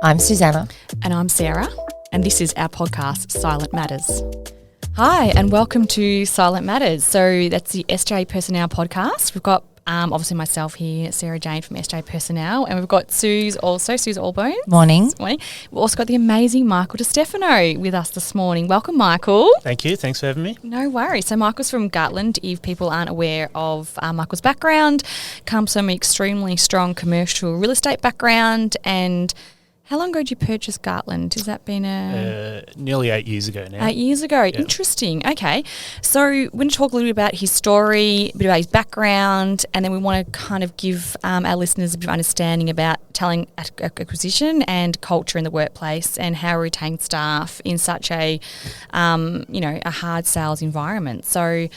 I'm Susannah. And I'm Sarah, and this is our podcast, Silent Matters. Hi, and welcome to Silent Matters. So that's the SJ Personnel podcast. We've got obviously myself here, Sarah Jane from SJ Personnel, and we've got Suze Allbones. Morning. We've also got the amazing Michael DeStefano with us this morning. Welcome, Michael. Thank you. Thanks for having me. No worries. So Michael's from Gartland. If people aren't aware of Michael's background, comes from an extremely strong commercial real estate background. And how long ago did you purchase Gartland? Has that been nearly 8 years ago now. 8 years ago. Yeah. Interesting. Okay. So we're going to talk a little bit about his story, a bit about his background, and then we want to kind of give our listeners a bit of understanding about talent acquisition and culture in the workplace and how to retain staff in such a hard sales environment. So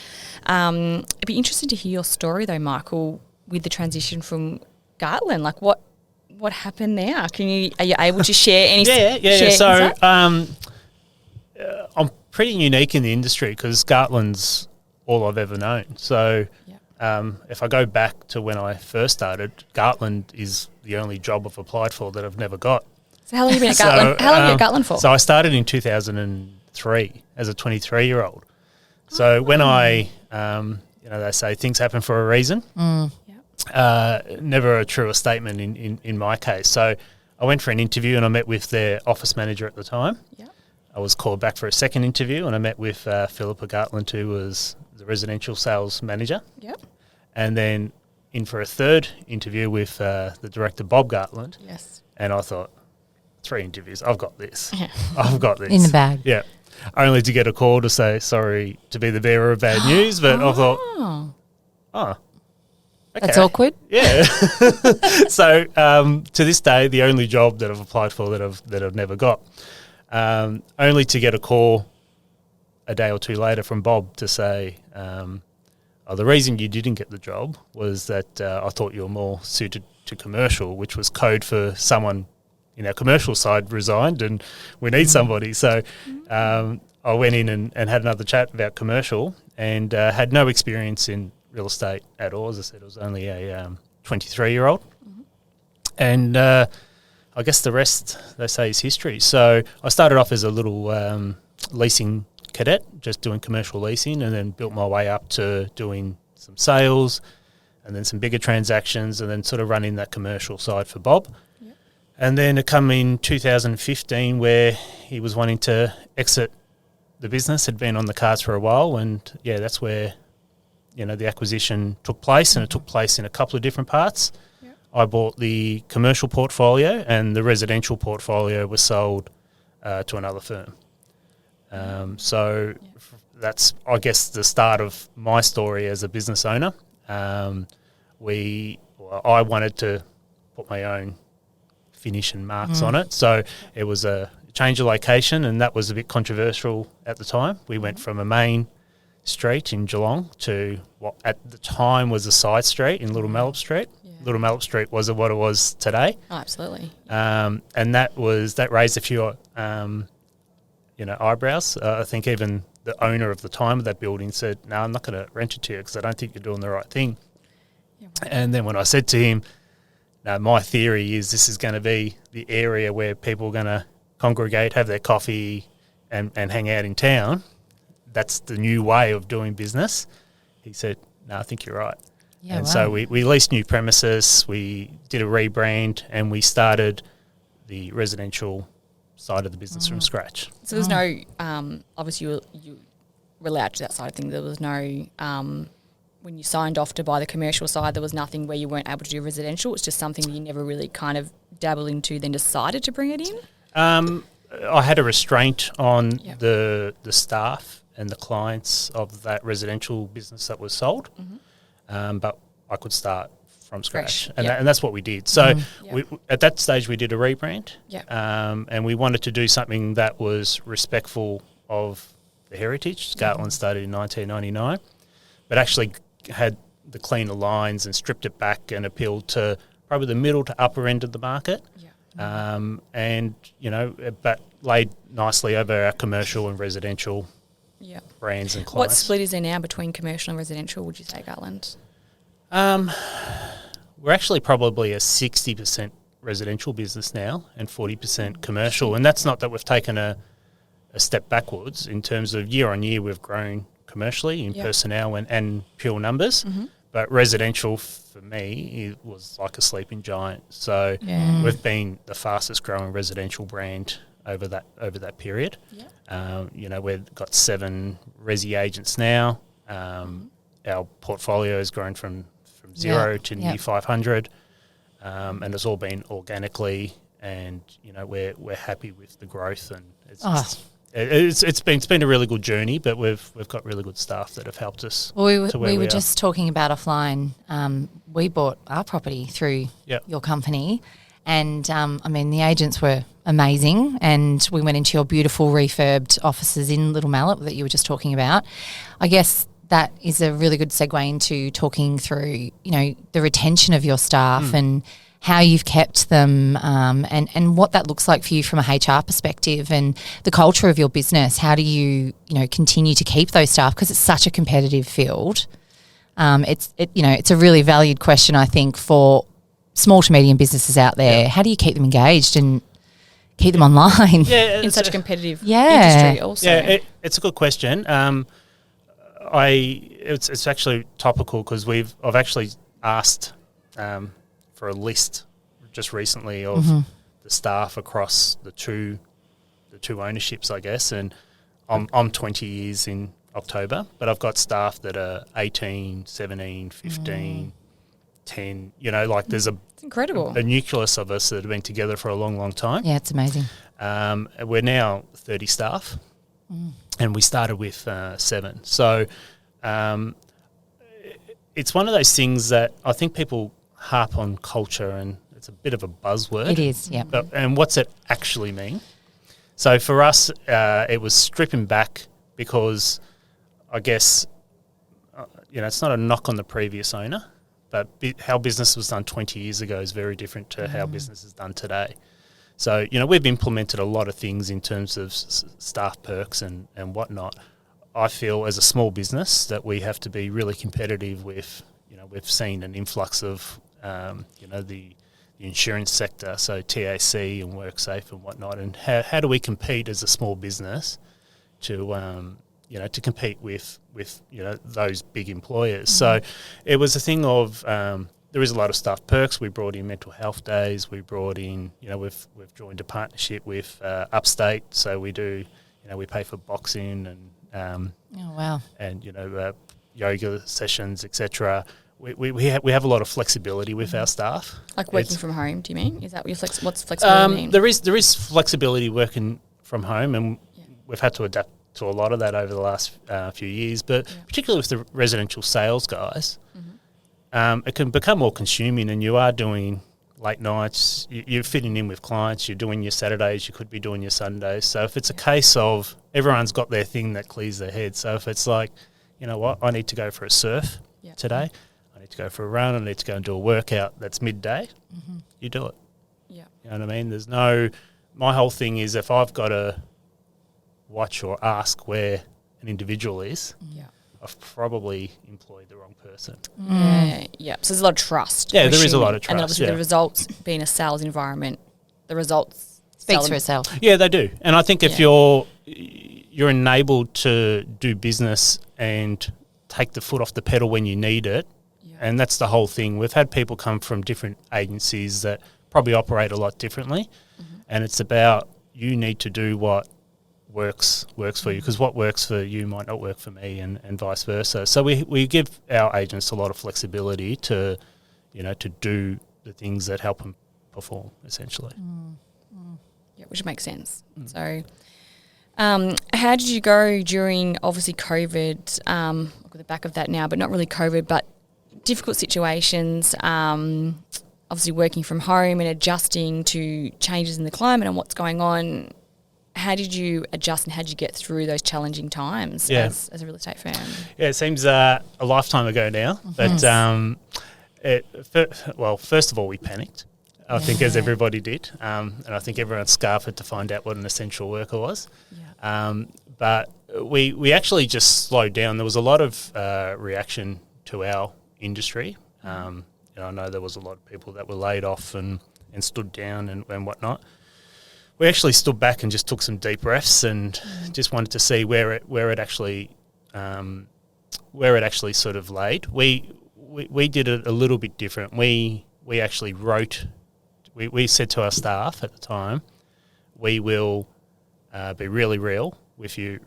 it'd be interesting to hear your story though, Michael, with the transition from Gartland. Like what happened there? Are you able to share any? Yeah. So I'm pretty unique in the industry because Gartland's all I've ever known. So if I go back to when I first started, Gartland is the only job I've applied for that I've never got. So how long have you been at Gartland? How long have you been at Gartland for? So I started in 2003 as a 23-year-old. So when I, they say things happen for a reason. Never a truer statement in my case. So I went for an interview and I met with their office manager at the time. Yep. I was called back for a second interview and I met with Philippa Gartland, who was the residential sales manager. Yep. And then in for a third interview with the director, Bob Gartland. Yes. And I thought, 3 interviews, I've got this. Yeah. I've got this. In the bag. Yeah. Only to get a call to say, sorry to be the bearer of bad news, but I thought, okay. That's awkward. Yeah. So to this day, the only job that I've applied for that I've never got, only to get a call a day or two later from Bob to say, the reason you didn't get the job was that I thought you were more suited to commercial, which was code for someone in our commercial side resigned and we need somebody. So I went in and had another chat about commercial and had no experience in real estate at all. As I said, it was only a 23-year-old. Mm-hmm. And I guess the rest, they say, is history. So I started off as a little leasing cadet, just doing commercial leasing, and then built my way up to doing some sales and then some bigger transactions and then sort of running that commercial side for Bob. Yep. And then it come in 2015 where he was wanting to exit the business, had been on the cards for a while, and that's where the acquisition took place, and it took place in a couple of different parts. Yep. I bought the commercial portfolio and the residential portfolio was sold to another firm. That's, I guess, the start of my story as a business owner. I wanted to put my own finish and marks on it. So it was a change of location, and that was a bit controversial at the time. We went from a main street in Geelong to what at the time was a side street in Little Mallup Street. Yeah. Little Mallup Street wasn't what it was today. Oh, absolutely. And that raised a few eyebrows. I think even the owner of the time of that building said, "No, I'm not going to rent it to you because I don't think you're doing the right thing." Yeah, right. And then when I said to him, "No, my theory is this is going to be the area where people are going to congregate, have their coffee, and hang out in town. That's the new way of doing business." He said, "No, I think you're right." Yeah, and so we leased new premises, we did a rebrand, and we started the residential side of the business from scratch. So there's no, obviously you were allowed to that side of things. There was no, when you signed off to buy the commercial side, there was nothing where you weren't able to do residential. It's just something you never really kind of dabbled into, then decided to bring it in? I had a restraint on the staff and the clients of that residential business that was sold, but I could start from scratch, and that's what we did. So we, at that stage we did a rebrand, and we wanted to do something that was respectful of the heritage. Gartland started in 1999, but actually had the cleaner lines and stripped it back and appealed to probably the middle to upper end of the market. But laid nicely over our commercial and residential brands and clients. What split is there now between commercial and residential, would you say, Gartland? We're actually probably a 60% residential business now and 40% commercial. And that's not that we've taken a step backwards in terms of year on year we've grown commercially in personnel and pure numbers. But residential for me it was like a sleeping giant. So we've been the fastest growing residential brand over that period. We've got 7 resi agents now. Our portfolio has grown from 0 to near 500, and it's all been organically. And we're happy with the growth, and it's been a really good journey. But we've got really good staff that have helped us. Well, we were just talking about offline. We bought our property through your company, and the agents were amazing. And we went into your beautiful refurbed offices in Little Mallet that you were just talking about. I guess that is a really good segue into talking through, the retention of your staff and how you've kept them, and what that looks like for you from a HR perspective and the culture of your business. How do you, continue to keep those staff? Because it's such a competitive field. It's a really valued question, I think, for small to medium businesses out there. How do you keep them engaged and keep them online? Yeah, in such a competitive industry also. Yeah, it's a good question. It's actually topical because I've actually asked for a list just recently of the staff across the two ownerships, I guess, and I'm 20 years in October, but I've got staff that are 18, 17, 15, 10. There's it's incredible. a nucleus of us that have been together for a long, long time. Yeah, it's amazing. We're now 30 staff, and we started with 7. So it's one of those things that I think people harp on culture, and it's a bit of a buzzword. It is, yeah. And what's it actually mean? So for us, it was stripping back because I guess, it's not a knock on the previous owner, but how business was done 20 years ago is very different to how business is done today. So, we've implemented a lot of things in terms of staff perks and whatnot. I feel as a small business that we have to be really competitive with, we've seen an influx of, the insurance sector, so TAC and WorkSafe and whatnot. And how do we compete as a small business to compete with those big employers? So it was a thing of there is a lot of staff perks. We brought in mental health days. We brought in, we've joined a partnership with Upstate, so we do, we pay for boxing and and yoga sessions, etc. We have a lot of flexibility with our staff. Like working from home, do you mean? Is that what what's flexibility mean? There is flexibility working from home, and we've had to adapt to a lot of that over the last few years, but particularly with the residential sales guys, it can become more consuming, and you are doing late nights, you're fitting in with clients, you're doing your Saturdays, you could be doing your Sundays. So if it's a case of everyone's got their thing that clears their head, so if it's like, I need to go for a surf today, I need to go for a run, I need to go and do a workout that's midday, you do it. Yeah. You know what I mean? My whole thing is if I've got to watch or ask where an individual is, I've probably employed the wrong person. Yeah. So there's a lot of trust. Yeah, there is a lot of trust. And obviously the results, being a sales environment, the results speaks for itself. Yeah, they do. And I think if you're enabled to do business and take the foot off the pedal when you need it, and that's the whole thing. We've had people come from different agencies that probably operate a lot differently, and it's about you need to do what works for you, because what works for you might not work for me, and vice versa. So we give our agents a lot of flexibility to do the things that help them perform, essentially. Yeah, which makes sense. So how did you go during, obviously, COVID? Look at the back of that now, but not really COVID, but difficult situations, obviously working from home and adjusting to changes in the climate and what's going on. How did you adjust and how did you get through those challenging times as a real estate firm? Yeah, it seems a lifetime ago now. But first of all, we panicked, I think, as everybody did. And I think everyone scarfed to find out what an essential worker was. But we actually just slowed down. There was a lot of reaction to our industry. I know there was a lot of people that were laid off and and stood down and whatnot. We actually stood back and just took some deep breaths and just wanted to see where it actually sort of laid. We did it a little bit different. We actually wrote. We said to our staff at the time, we will be really real with you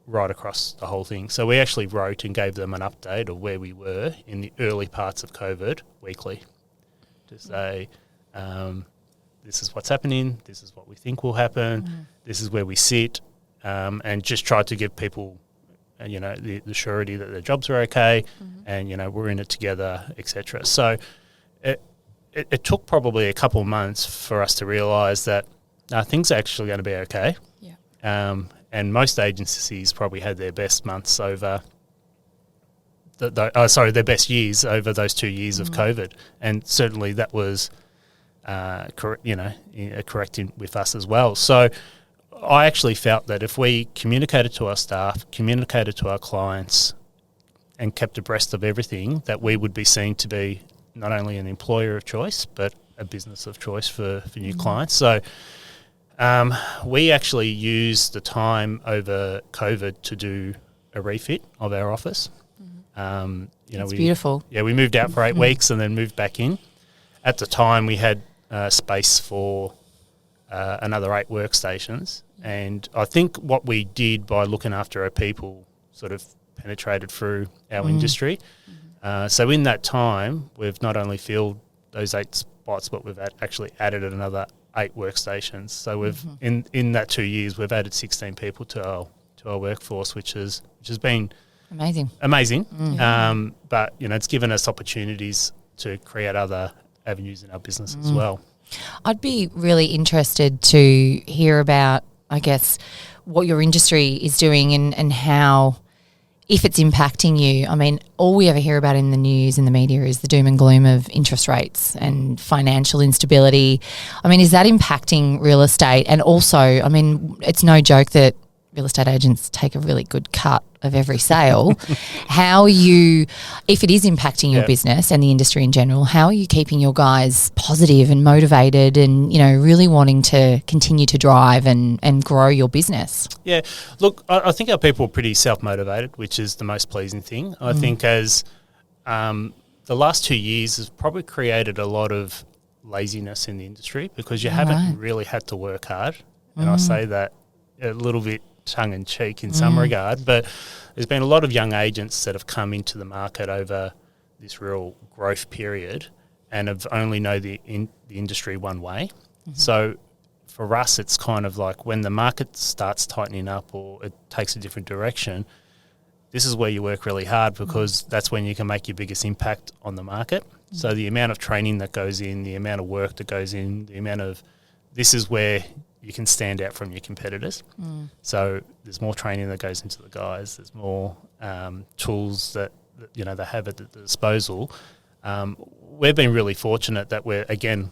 right across the whole thing. So we actually wrote and gave them an update of where we were in the early parts of COVID weekly, to say, this is what's happening, this is what we think will happen, this is where we sit, and just tried to give people, the surety that their jobs are okay, and, we're in it together, etc. So it took probably a couple of months for us to realise that things are actually going to be okay. Yeah. And most agencies probably had their best months over their best years over those 2 years of COVID. And certainly that was correct with us as well. So I actually felt that if we communicated to our staff, communicated to our clients, and kept abreast of everything, that we would be seen to be not only an employer of choice, but a business of choice for new clients. So we actually used the time over COVID to do a refit of our office. It's beautiful. Yeah, we moved out for 8 weeks and then moved back in. At the time, we had space for another 8 workstations. And I think what we did by looking after our people sort of penetrated through our industry. So in that time, we've not only filled those 8 spots, but we've actually added another 8 workstations. So we've in that 2 years, we've added 16 people to our workforce, which has been amazing. But it's given us opportunities to create other avenues in our business as well. I'd be really interested to hear about, I guess, what your industry is doing and how, if it's impacting you. I mean, all we ever hear about in the news and the media is the doom and gloom of interest rates and financial instability. I mean, is that impacting real estate? And also, I mean, it's no joke that real estate agents take a really good cut of every sale. How are you, if it is impacting your business and the industry in general, how are you keeping your guys positive and motivated and, really wanting to continue to drive and grow your business? Yeah, look, I think our people are pretty self-motivated, which is the most pleasing thing. I think as the last 2 years has probably created a lot of laziness in the industry because you haven't really had to work hard. And I say that a little bit tongue-in-cheek in some regard, but there's been a lot of young agents that have come into the market over this real growth period and have only known the industry one way. So for us, it's kind of like when the market starts tightening up or it takes a different direction, this is where you work really hard because that's when you can make your biggest impact on the market. So the amount of training that goes in, the amount of work that goes in, this is where you can stand out from your competitors. So there's more training that goes into the guys. There's more tools that they have at the disposal. We've been really fortunate that we're, again,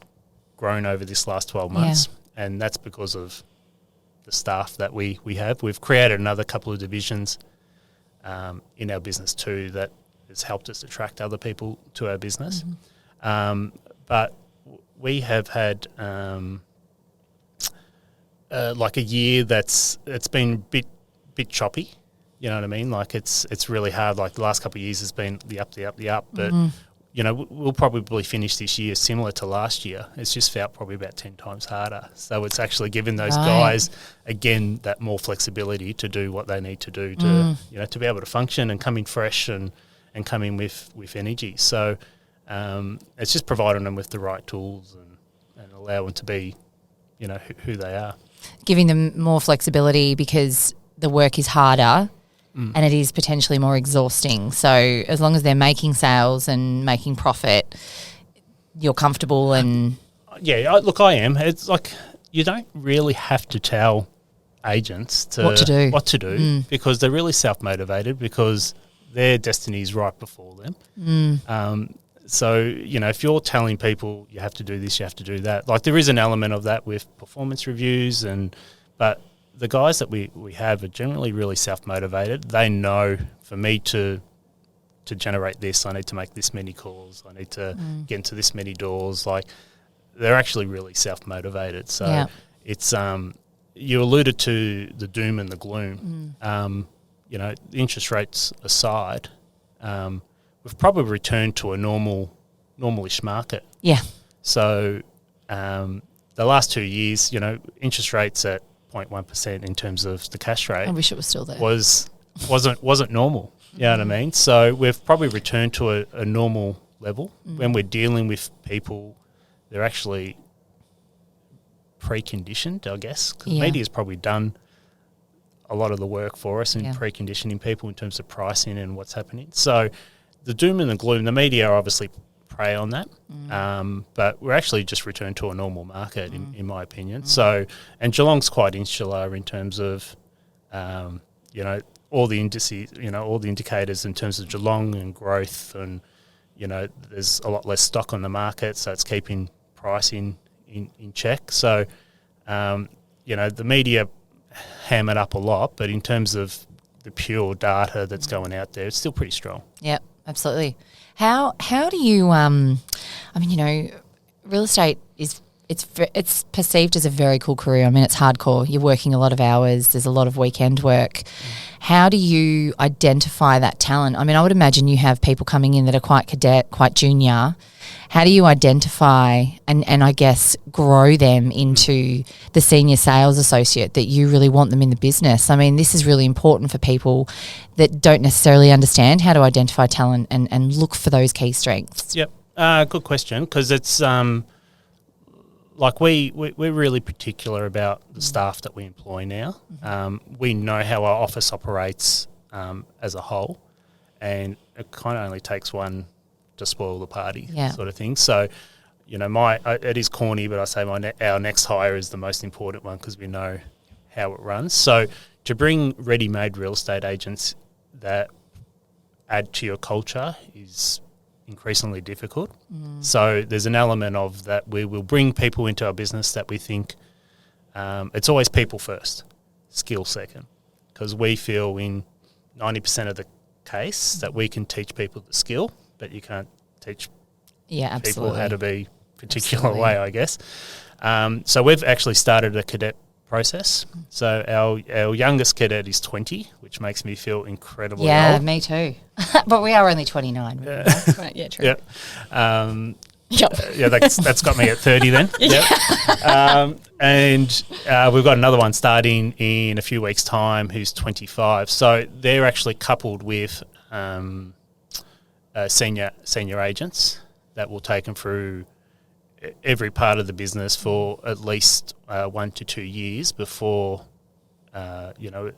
grown over this last 12 months, and that's because of the staff that we have. We've created another couple of divisions in our business too that has helped us attract other people to our business. But we have had like a year it's been a bit choppy, you know what I mean? Like it's really hard. Like the last couple of years has been the up, but we'll probably finish this year similar to last year. It's just felt probably about 10 times harder. So it's actually given those guys, again, that more flexibility to do what they need to do to, to be able to function and come in fresh and come in with energy. So it's just providing them with the right tools and allow them to be, who they are. Giving them more flexibility because the work is harder and it is potentially more exhausting. So as long as they're making sales and making profit, you're comfortable and... Yeah, look, I am. It's like you don't really have to tell agents what to do because they're really self-motivated because their destiny is right before them. So, if you're telling people you have to do this, you have to do that, like there is an element of that with performance reviews but the guys that we have are generally really self-motivated. They know for me to generate this, I need to make this many calls, I need to get into this many doors. Like they're actually really self-motivated. So it's you alluded to the doom and the gloom. You know, the interest rates aside, we've probably returned to a normalish market. Yeah. So the last 2 years, you know, interest rates at 0.1% in terms of the cash rate. I wish it was still there. Wasn't normal. You know what I mean? So we've probably returned to a normal level. When we're dealing with people, they're actually preconditioned, I guess, because media's probably done a lot of the work for us in preconditioning people in terms of pricing and what's happening. So the doom and the gloom, the media obviously prey on that, but we're actually just returned to a normal market, in my opinion. So, and Geelong's quite insular in terms of, you know, all the indices, you know, all the indicators in terms of Geelong and growth, and you know, there's a lot less stock on the market, so it's keeping pricing in check. So, you know, the media ham it up a lot, but in terms of the pure data that's going out there, it's still pretty strong. Yep, absolutely. How do you? I mean, you know, real estate is it's perceived as a very cool career. I mean, it's hardcore. You're working a lot of hours. There's a lot of weekend work. How do you identify that talent? I mean, I would imagine you have people coming in that are quite cadet, quite junior. How do you identify and I guess grow them into the senior sales associate that you really want them in the business? I mean, this is really important for people that don't necessarily understand how to identify talent and look for those key strengths. Yep. Good question, because it's like we're really particular about the staff that we employ now. We know how our office operates as a whole, and it kind of only takes one to spoil the party, sort of thing. So, you know, it is corny, but I say our next hire is the most important one because we know how it runs. So to bring ready-made real estate agents that add to your culture is increasingly difficult. So there's an element of that we will bring people into our business that we think it's always people first, skill second, because we feel in 90% of the case that we can teach people the skill, but you can't teach people how to be a particular way, I guess. So we've actually started a cadet process. So our youngest cadet is 20, which makes me feel incredibly old. Yeah, me too. But we are only 29. Right, yeah, true. Yeah, that's got me at 30 then. And we've got another one starting in a few weeks' time who's 25. So they're actually coupled with senior agents that will take them through every part of the business for at least 1 to 2 years before, you know,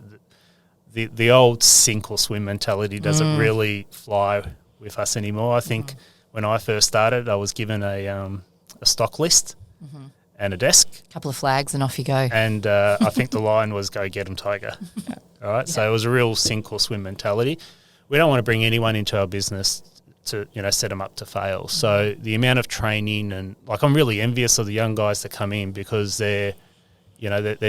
the old sink or swim mentality doesn't really fly with us anymore. I think when I first started, I was given a stock list and a desk. A couple of flags and off you go. And I think the line was go get 'em, Tiger. All right, so it was a real sink or swim mentality. We don't want to bring anyone into our business to, you know, set them up to fail. So the amount of training and, like, I'm really envious of the young guys that come in because they're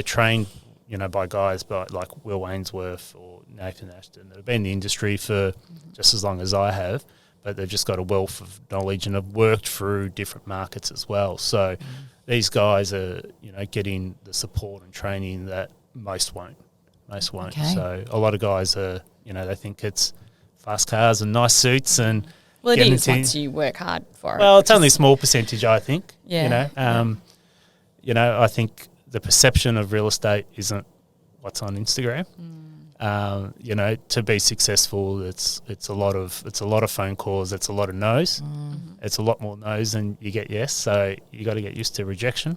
trained, you know, by guys like Will Ainsworth or Nathan Ashton that have been in the industry for just as long as I have, but they've just got a wealth of knowledge and have worked through different markets as well. So these guys are, you know, getting the support and training that most won't. Okay. So a lot of guys are, you know, they think it's fast cars and nice suits and... Well, it is once you work hard for it. Well, it's only a small percentage, I think. Yeah. You know, you know, I think the perception of real estate isn't what's on Instagram. You know, to be successful, it's a lot of phone calls. It's a lot of no's. It's a lot more no's than you get yes. So you got to get used to rejection.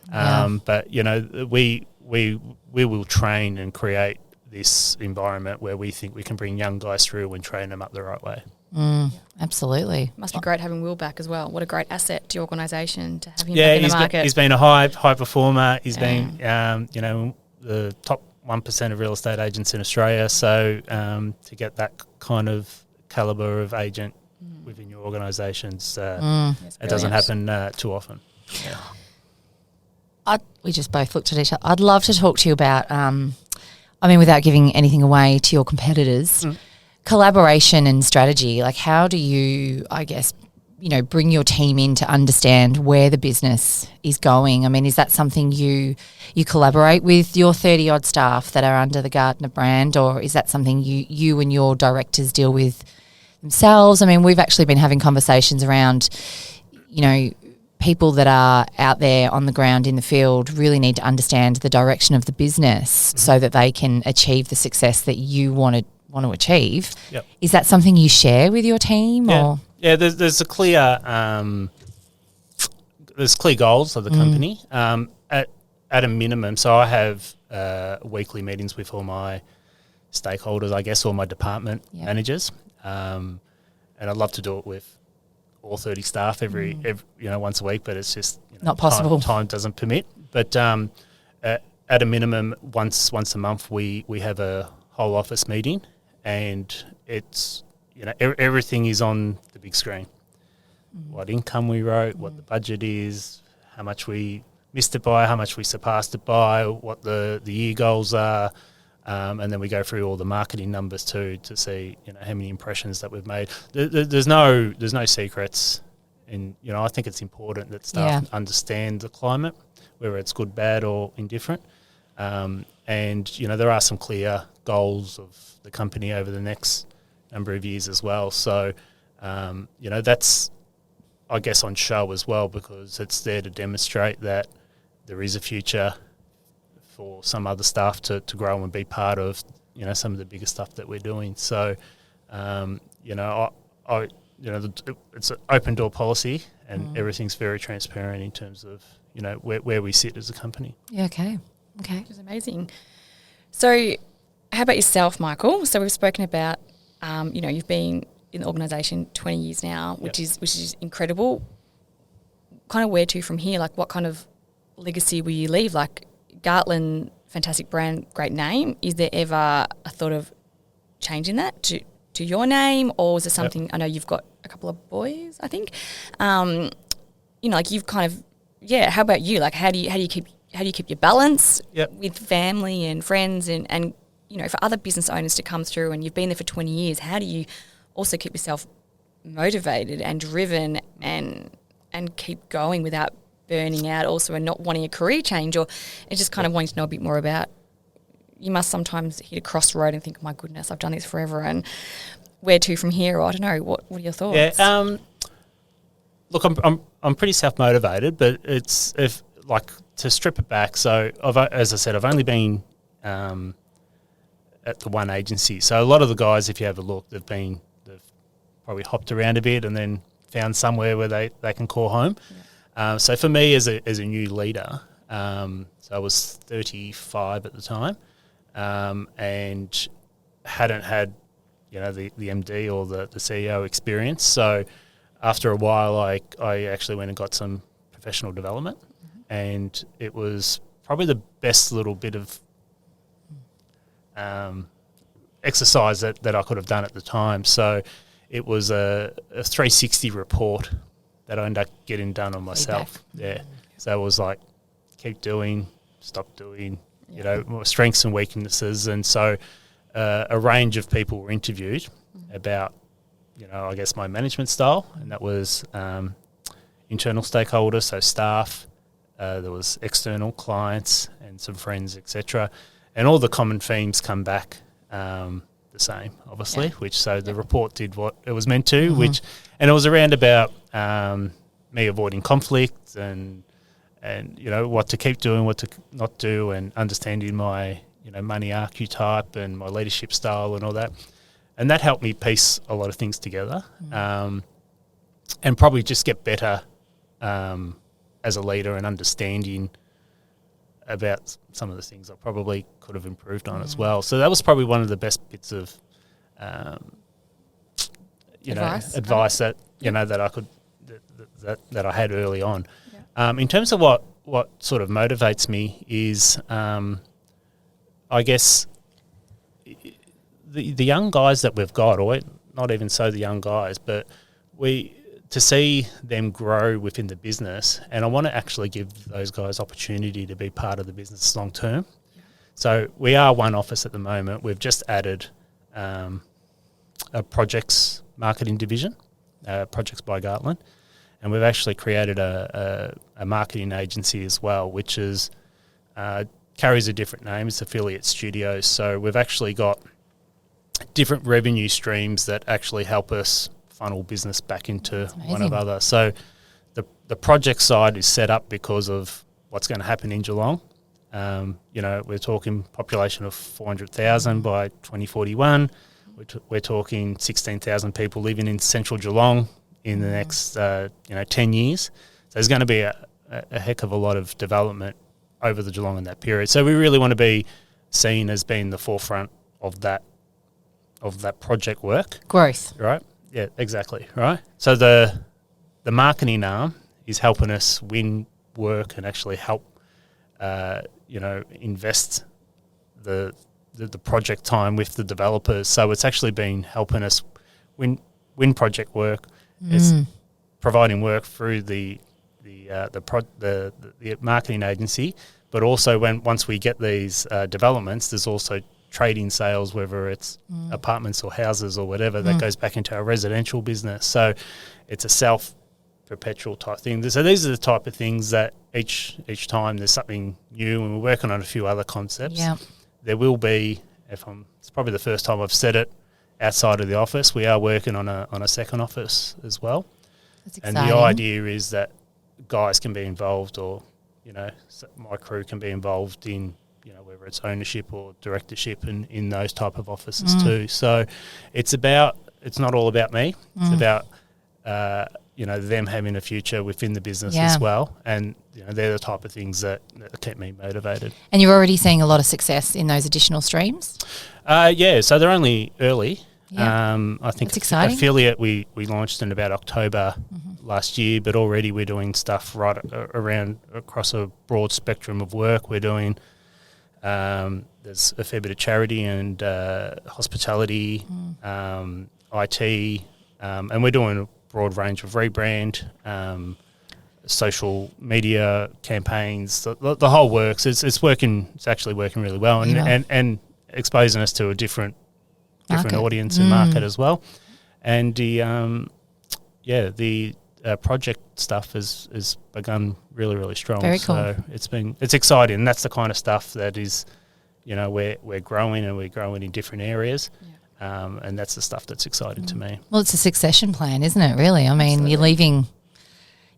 But you know, we will train and create this environment where we think we can bring young guys through and train them up the right way. Absolutely. Must be great having Will back as well. What a great asset to your organisation to have him back in the market. He's been a high performer. He's been, you know, the top 1% of real estate agents in Australia. So to get that kind of calibre of agent within your organisations, it doesn't happen too often. Yeah. We just both looked at each other. I'd love to talk to you about, I mean, without giving anything away to your competitors, collaboration and strategy. Like, how do you, I guess, bring your team in to understand where the business is going? I mean, is that something you collaborate with your 30-odd staff that are under the Gartner brand, or is that something you and your directors deal with themselves? I mean, we've actually been having conversations around, people that are out there on the ground in the field really need to understand the direction of the business so that they can achieve the success that you want to achieve. Yep. Is that something you share with your team? Yeah. Or Yeah, there's a clear there's clear goals of the company at a minimum. So I have weekly meetings with all my stakeholders, I guess, all my department managers, and I'd love to do it with all 30 staff every once a week, but it's just not possible. Time doesn't permit. But at a minimum, once a month, we have a whole office meeting, and it's everything is on the big screen. What income we wrote, what the budget is, how much we missed it by, how much we surpassed it by, what the year goals are, and then we go through all the marketing numbers too to see how many impressions that we've made. There's no secrets, and I think it's important that staff understand the climate, whether it's good, bad, or indifferent. And there are some clear goals of the company over the next number of years as well. So, that's, I guess, on show as well, because it's there to demonstrate that there is a future for some other staff to grow and be part of, some of the bigger stuff that we're doing. So, it's an open door policy, and everything's very transparent in terms of, where we sit as a company. Yeah, okay. Which is amazing. So how about yourself, Michael? So we've spoken about, you've been in the organisation 20 years now, which is incredible. Kind of where to from here? Like, what kind of legacy will you leave? Like, Gartland, fantastic brand, great name. Is there ever a thought of changing that to your name, or is it something? I know you've got a couple of boys, I think. You've kind of How about you? Like, how do you keep your balance with family and friends and for other business owners to come through, and you've been there for 20 years, how do you also keep yourself motivated and driven and keep going without burning out also, and not wanting a career change, or just kind of wanting to know a bit more about, you must sometimes hit a crossroad and think, my goodness, I've done this forever, and where to from here? Or I don't know, what are your thoughts? Look, I'm pretty self-motivated, but it's to strip it back. So as I said, I've only been at the one agency. So a lot of the guys, if you have a look, they've probably hopped around a bit and then found somewhere where they can call home. So for me, as a new leader, so I was 35 at the time, and hadn't had the MD or the CEO experience. So after a while, I actually went and got some professional development, and it was probably the best little bit of exercise that I could have done at the time. So it was a 360 report that I ended up getting done on myself. Yeah. So it was like, keep doing, stop doing, strengths and weaknesses. And so a range of people were interviewed about, I guess, my management style, and that was internal stakeholders, so staff, there was external clients and some friends, etc. And all the common themes come back the same, obviously, the report did what it was meant to, and it was around about me avoiding conflict and what to keep doing, what to not do, and understanding my money archetype and my leadership style and all that. And that helped me piece a lot of things together, and probably just get better as a leader and understanding about some of the things I probably could have improved on as well. So that was probably one of the best bits of, advice that that I could that I had early on. In terms of what sort of motivates me is, I guess, the young guys that we've got, or not even so the young guys, but to see them grow within the business, and I want to actually give those guys opportunity to be part of the business long term. So we are one office at the moment. We've just added a projects marketing division. Projects by Gartland. And we've actually created a marketing agency as well, which is carries a different name. It's Affiliate Studios. So we've actually got different revenue streams that actually help us funnel business back into one another. So the project side is set up because of what's going to happen in Geelong. We're talking population of 400,000 by 2041. We're talking 16,000 people living in central Geelong in the next 10 years. So there's going to be a heck of a lot of development over the Geelong in that period. So we really want to be seen as being the forefront of that project work. Growth. Right? Yeah, exactly. Right? So the marketing arm is helping us win work and actually help invest the project time with the developers. So it's actually been helping us win project work. It's providing work through the marketing agency, but also once we get these developments, there's also trading sales, whether it's apartments or houses or whatever, that goes back into our residential business. So it's a self-perpetual type thing. So these are the type of things that each time there's something new, and we're working on a few other concepts. Yeah. There will be, it's probably the first time I've said it outside of the office, we are working on a second office as well. That's exciting. And the idea is that guys can be involved, or my crew can be involved in whether it's ownership or directorship in those type of offices too. So it's not all about me. It's about them having a future within the business as well. And they're the type of things that keep me motivated. And you're already seeing a lot of success in those additional streams? So they're only early. Yeah. I think That's exciting. Affiliate we launched in about October last year, but already we're doing stuff right around across a broad spectrum of work. We're doing there's a fair bit of charity and hospitality, IT, and we're doing a broad range of rebrand, social media campaigns, the whole works. It's working. It's actually working really well, and exposing us to a different audience and market as well. And the project stuff has begun really, really strong. Very cool. So it's exciting, and that's the kind of stuff that is, we're growing, and we're growing in different areas. Yeah. And that's the stuff that's exciting to me. Well, it's a succession plan, isn't it, really? I mean, you're going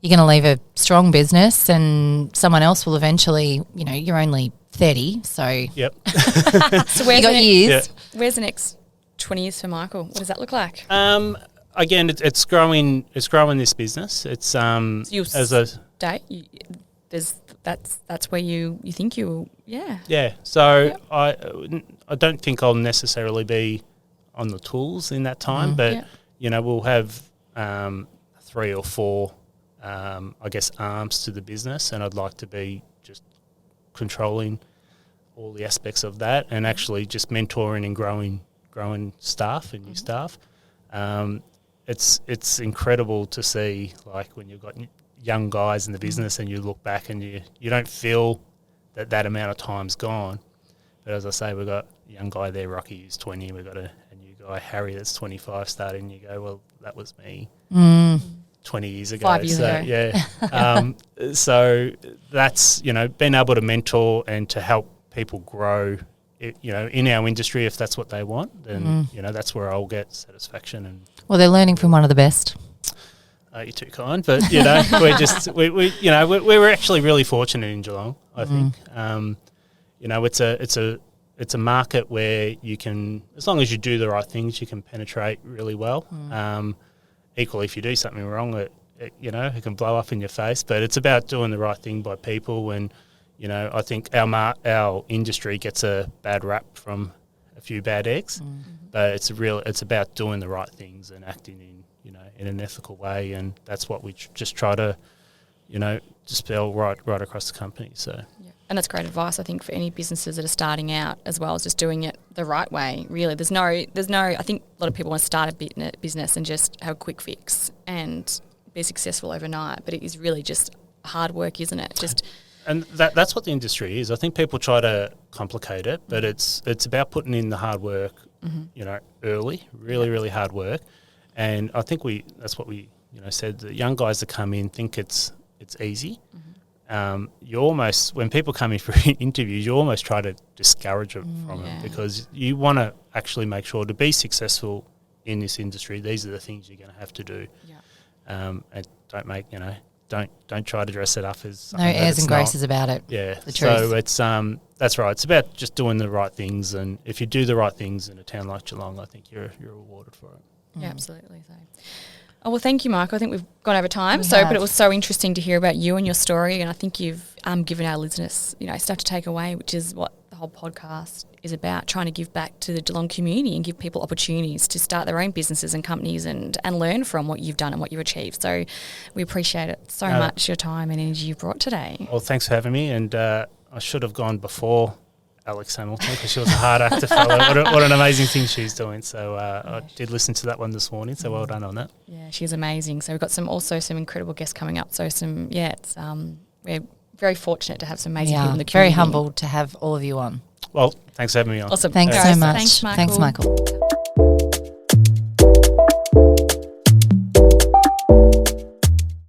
to leave a strong business, and someone else will eventually, you're only 30, so yep. So you got years. Yeah. Where's the next 20 years for Michael? What does that look like? Again, it's growing. It's growing this business. It's So you'll stay. That's where you think you Yeah. So I don't think I'll necessarily be on the tools in that time, but we'll have 3 or 4 arms to the business, and I'd like to be just controlling all the aspects of that, and actually just mentoring and growing staff and new staff. It's incredible to see, like, when you've got young guys in the business and you look back and you don't feel that amount of time's gone. But as I say, we've got a young guy there, Rocky, who's 20. We've got a new guy, Harry, that's 25 starting. You go, well, that was me 20 years ago. 5 years ago. Yeah. So that's, being able to mentor and to help people grow, in our industry, if that's what they want, then, that's where I'll get satisfaction. And Well, they're learning from one of the best. you're too kind, but, we're actually really fortunate in Geelong, I think. It's a market where you can, as long as you do the right things, you can penetrate really well. Equally, if you do something wrong, it can blow up in your face. But it's about doing the right thing by people, and I think our industry gets a bad rap from a few bad eggs, but it's about doing the right things and acting in an ethical way, and that's what we just try to dispel right across the company. So. Yeah. And that's great advice, I think, for any businesses that are starting out, as well as just doing it the right way. Really, there's no. I think a lot of people want to start a business and just have a quick fix and be successful overnight, but it is really just hard work, isn't it? And that's what the industry is. I think people try to complicate it, but it's about putting in the hard work, early, really, really hard work, And I think that's what we said. The young guys that come in think it's easy. You almost, when people come in for interviews, you almost try to discourage them from it, because you want to actually make sure to be successful in this industry, these are the things you're going to have to do. And don't try to dress it up as no airs and graces about it. Yeah, the truth. So it's that's right. It's about just doing the right things, and if you do the right things in a town like Geelong, I think you're rewarded for it. Yeah, absolutely. So. Oh, well, thank you, Michael. I think we've gone over time. But it was so interesting to hear about you and your story, and I think you've given our listeners, stuff to take away, which is what the whole podcast is about, trying to give back to the Geelong community and give people opportunities to start their own businesses and companies and learn from what you've done and what you've achieved. So we appreciate it so much, your time and energy you brought today. Well, thanks for having me, and I should have gone before Alex Hamilton, because she was a hard act to follow. What an amazing thing she's doing. So I did listen to that one this morning, so well done on that. Yeah, she's amazing. So we've got some incredible guests coming up. So we're very fortunate to have some amazing people in the community. Very humbled to have all of you on. Well, thanks for having me on. Awesome. Thanks so much. Thanks, Michael. Thanks, Michael.